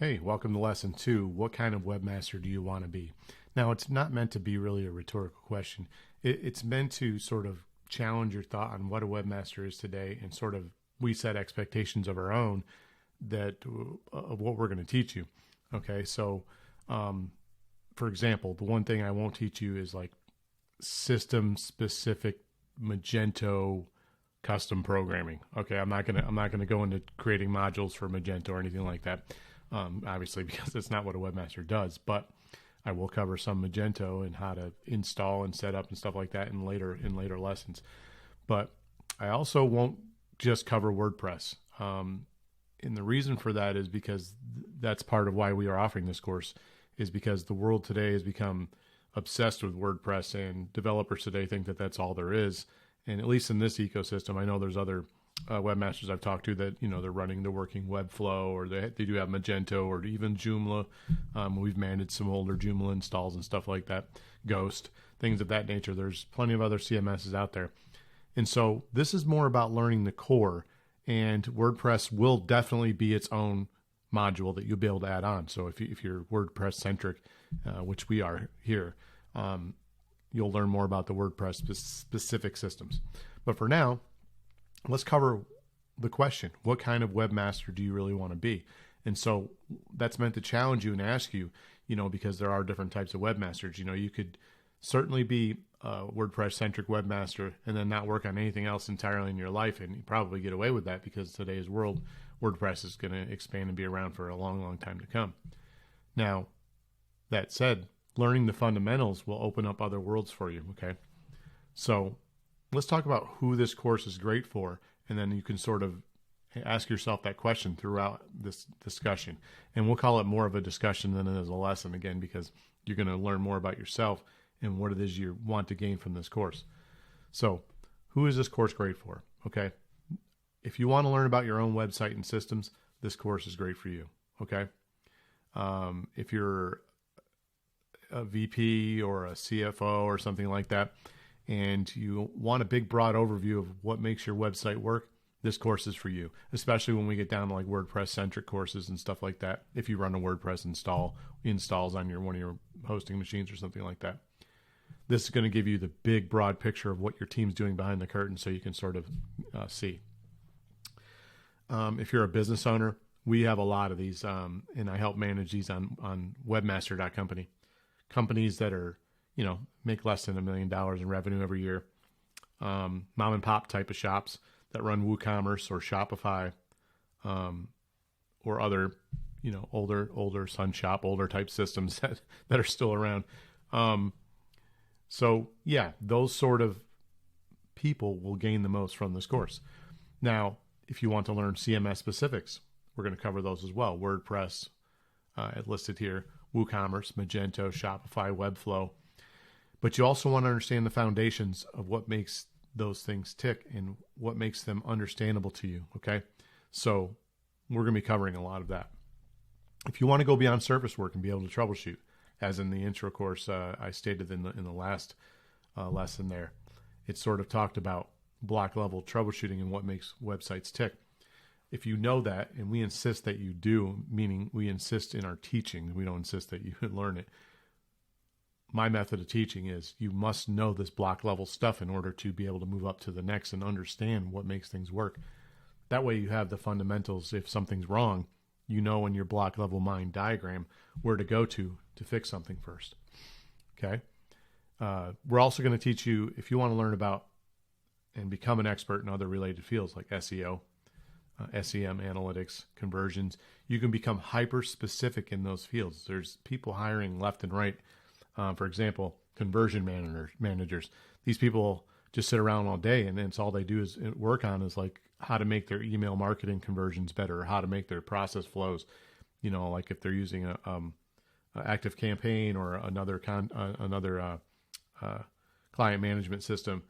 Hey, welcome to lesson 2. What kind of webmaster do you want to be? Now, it's not meant to be really a rhetorical question. It's meant to sort of challenge your thought on what a webmaster is today, and sort of we set expectations of our own that of what we're going to teach you. Okay, so for example, the one thing I won't teach you is like system specific Magento custom programming. Okay, I'm not gonna go into creating modules for Magento or anything like that. Obviously, because that's not what a webmaster does. But I will cover some Magento and how to install and set up and stuff like that in later lessons. But I also won't just cover WordPress. And the reason for that is because that's part of why we are offering this course, is because the world today has become obsessed with WordPress, and developers today think that that's all there is. And at least in this ecosystem, I know there's other webmasters I've talked to that, they're running the working Webflow, or they do have Magento, or even Joomla. We've managed some older Joomla installs and stuff like that, Ghost, things of that nature. There's plenty of other CMSs out there. And so this is more about learning the core, and WordPress will definitely be its own module that you'll be able to add on. So if you're WordPress centric, which we are here, you'll learn more about the WordPress specific systems. But for now, let's cover the question: what kind of webmaster do you really want to be? And so that's meant to challenge you and ask you, because there are different types of webmasters. You could certainly be a WordPress centric webmaster and then not work on anything else entirely in your life, and you probably get away with that because today's world, WordPress is going to expand and be around for a long, long time to come. Now, that said, learning the fundamentals will open up other worlds for you. Okay, so let's talk about who this course is great for, and then you can sort of ask yourself that question throughout this discussion. And we'll call it more of a discussion than it is a lesson, again, because you're going to learn more about yourself and what it is you want to gain from this course. So who is this course great for? Okay, if you want to learn about your own website and systems, this course is great for you. Okay, if you're a VP or a CFO or something like that, and you want a big, broad overview of what makes your website work, this course is for you, especially when we get down to like WordPress-centric courses and stuff like that. If you run a WordPress installs on one of your hosting machines or something like that, this is going to give you the big, broad picture of what your team's doing behind the curtain, so you can sort of see. If you're a business owner, we have a lot of these, and I help manage these on Webmaster.company. Companies that are, make less than $1 million in revenue every year. Mom and pop type of shops that run WooCommerce or Shopify, or other, older Sun Shop, older type systems that are still around. So yeah, those sort of people will gain the most from this course. Now, if you want to learn CMS specifics, we're going to cover those as well. WordPress, listed here, WooCommerce, Magento, Shopify, Webflow. But you also want to understand the foundations of what makes those things tick and what makes them understandable to you. Okay, so we're going to be covering a lot of that. If you want to go beyond surface work and be able to troubleshoot, as in the intro course I stated in the last lesson there, it sort of talked about block level troubleshooting and what makes websites tick. If you know that, and we insist that you do, meaning we insist in our teaching, we don't insist that you learn it. My method of teaching is you must know this block level stuff in order to be able to move up to the next and understand what makes things work. That way you have the fundamentals. If something's wrong, you know in your block level mind diagram where to go to fix something first. Okay. We're also going to teach you, if you want to learn about and become an expert in other related fields like SEO, SEM, analytics, conversions, you can become hyper specific in those fields. There's people hiring left and right. For example, conversion managers. These people just sit around all day, and it's all they do is work on is like how to make their email marketing conversions better, how to make their process flows. Like if they're using a Active Campaign or another client management system,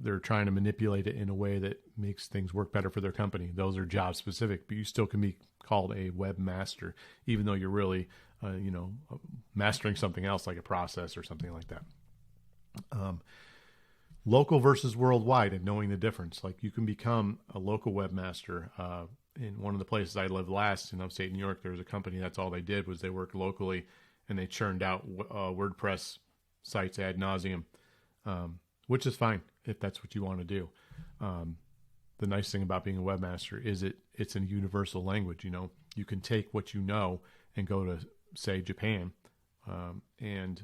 they're trying to manipulate it in a way that makes things work better for their company. Those are job specific, but you still can be called a webmaster, even though you're really, mastering something else like a process or something like that. Local versus worldwide, and knowing the difference. Like you can become a local webmaster in one of the places I lived last in upstate New York, there was a company that's all they did was they worked locally, and they churned out WordPress sites ad nauseum, which is fine if that's what you want to do. The nice thing about being a webmaster is it's a universal language. You know, you can take what you know and go to, say, Japan, and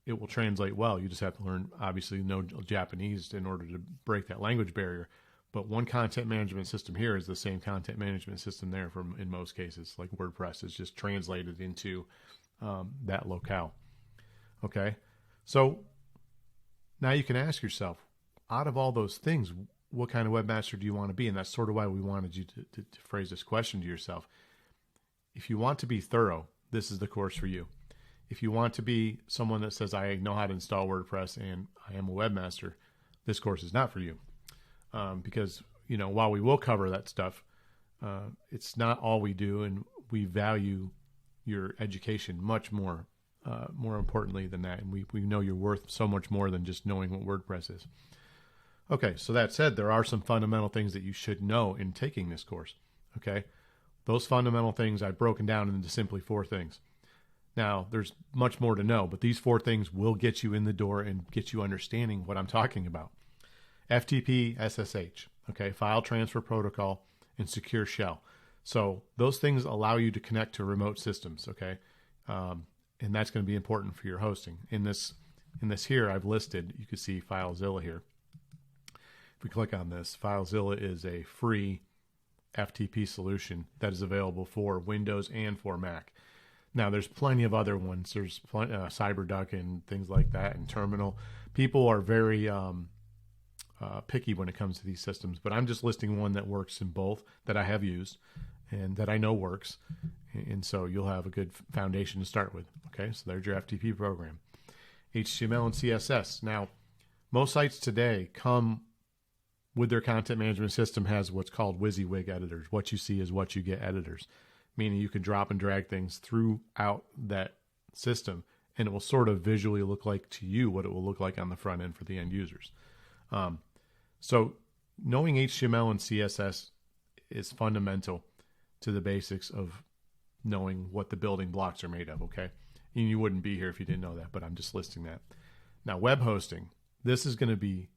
it will translate well. You just have to learn, obviously, know Japanese in order to break that language barrier. But one content management system here is the same content management system there in most cases. Like WordPress is just translated into that locale. Okay, so now you can ask yourself, out of all those things, what kind of webmaster do you want to be? And that's sort of why we wanted you to phrase this question to yourself. If you want to be thorough, this is the course for you. If you want to be someone that says, I know how to install WordPress and I am a webmaster, this course is not for you. Because, you know, while we will cover that stuff, it's not all we do, and we value your education much more importantly than that. And we know you're worth so much more than just knowing what WordPress is. Okay, so that said, there are some fundamental things that you should know in taking this course. Okay, those fundamental things I've broken down into simply 4 things. Now, there's much more to know, but these 4 things will get you in the door and get you understanding what I'm talking about. FTP, SSH, okay, file transfer protocol, and secure shell. So those things allow you to connect to remote systems, okay, and that's going to be important for your hosting. In this here, I've listed. You can see FileZilla here. If we click on this, FileZilla is a free FTP solution that is available for Windows and for Mac. Now, there's plenty of other ones. There's CyberDuck and things like that, and Terminal. People are very picky when it comes to these systems, but I'm just listing one that works in both, that I have used and that I know works. And so you'll have a good foundation to start with. Okay, so there's your FTP program. HTML and CSS. Now, most sites today come with their content management system has what's called WYSIWYG editors. What you see is what you get editors, meaning you can drop and drag things throughout that system, and it will sort of visually look like to you what it will look like on the front end for the end users. So knowing HTML and CSS is fundamental to the basics of knowing what the building blocks are made of, okay? And you wouldn't be here if you didn't know that, but I'm just listing that. Now, web hosting. This is going to be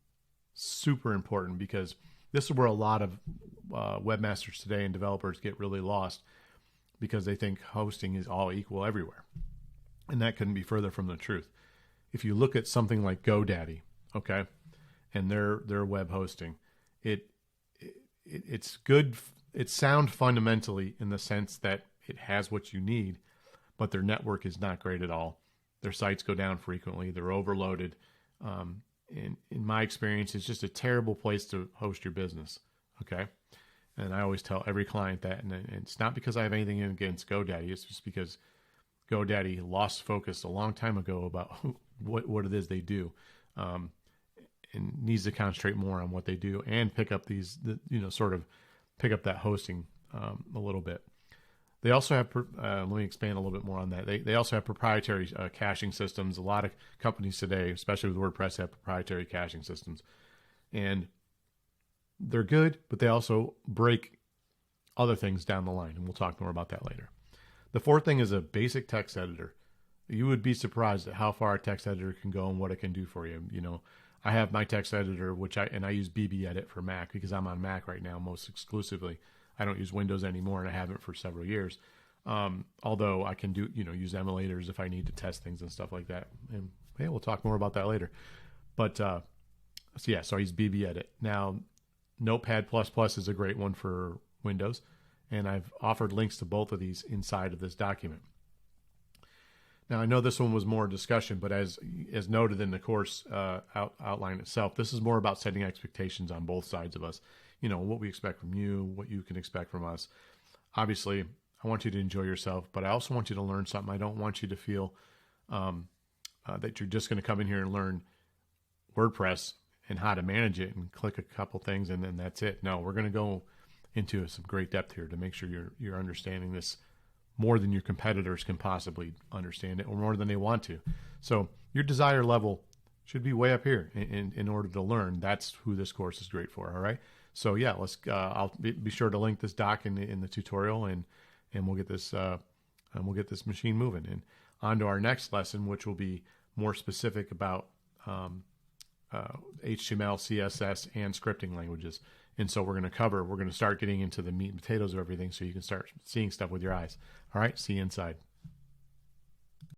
super important because this is where a lot of webmasters today and developers get really lost because they think hosting is all equal everywhere. And that couldn't be further from the truth. If you look at something like GoDaddy, okay, and their web hosting, it's good. It's sound fundamentally in the sense that it has what you need, but their network is not great at all. Their sites go down frequently. They're overloaded. In my experience, it's just a terrible place to host your business. Okay, and I always tell every client that, and it's not because I have anything against GoDaddy. It's just because GoDaddy lost focus a long time ago about what it is they do. And needs to concentrate more on what they do and pick up sort of pick up that hosting a little bit. They also have, let me expand a little bit more on that. They also have proprietary caching systems. A lot of companies today, especially with WordPress, have proprietary caching systems. And they're good, but they also break other things down the line. And we'll talk more about that later. The 4th thing is a basic text editor. You would be surprised at how far a text editor can go and what it can do for you. You know, I have my text editor, I use BB Edit for Mac because I'm on Mac right now most exclusively. I don't use Windows anymore, and I haven't for several years. Although I can use emulators if I need to test things and stuff like that. And yeah, we'll talk more about that later. But so I use BB Edit. Now, Notepad++ is a great one for Windows, and I've offered links to both of these inside of this document. Now, I know this one was more discussion, but as noted in the course outline itself, this is more about setting expectations on both sides of us. You know, what we expect from you, what you can expect from us. Obviously, I want you to enjoy yourself, but I also want you to learn something. I don't want you to feel that you're just going to come in here and learn WordPress and how to manage it and click a couple things and then that's it. No, we're going to go into some great depth here to make sure you're understanding this more than your competitors can possibly understand it or more than they want to. So your desire level should be way up here in order to learn. That's who this course is great for, all right? So yeah, I'll be sure to link this doc in the tutorial, and we'll get this machine moving. And on to our next lesson, which will be more specific about HTML, CSS, and scripting languages. And so we're going to start getting into the meat and potatoes of everything, so you can start seeing stuff with your eyes. All right, see you inside.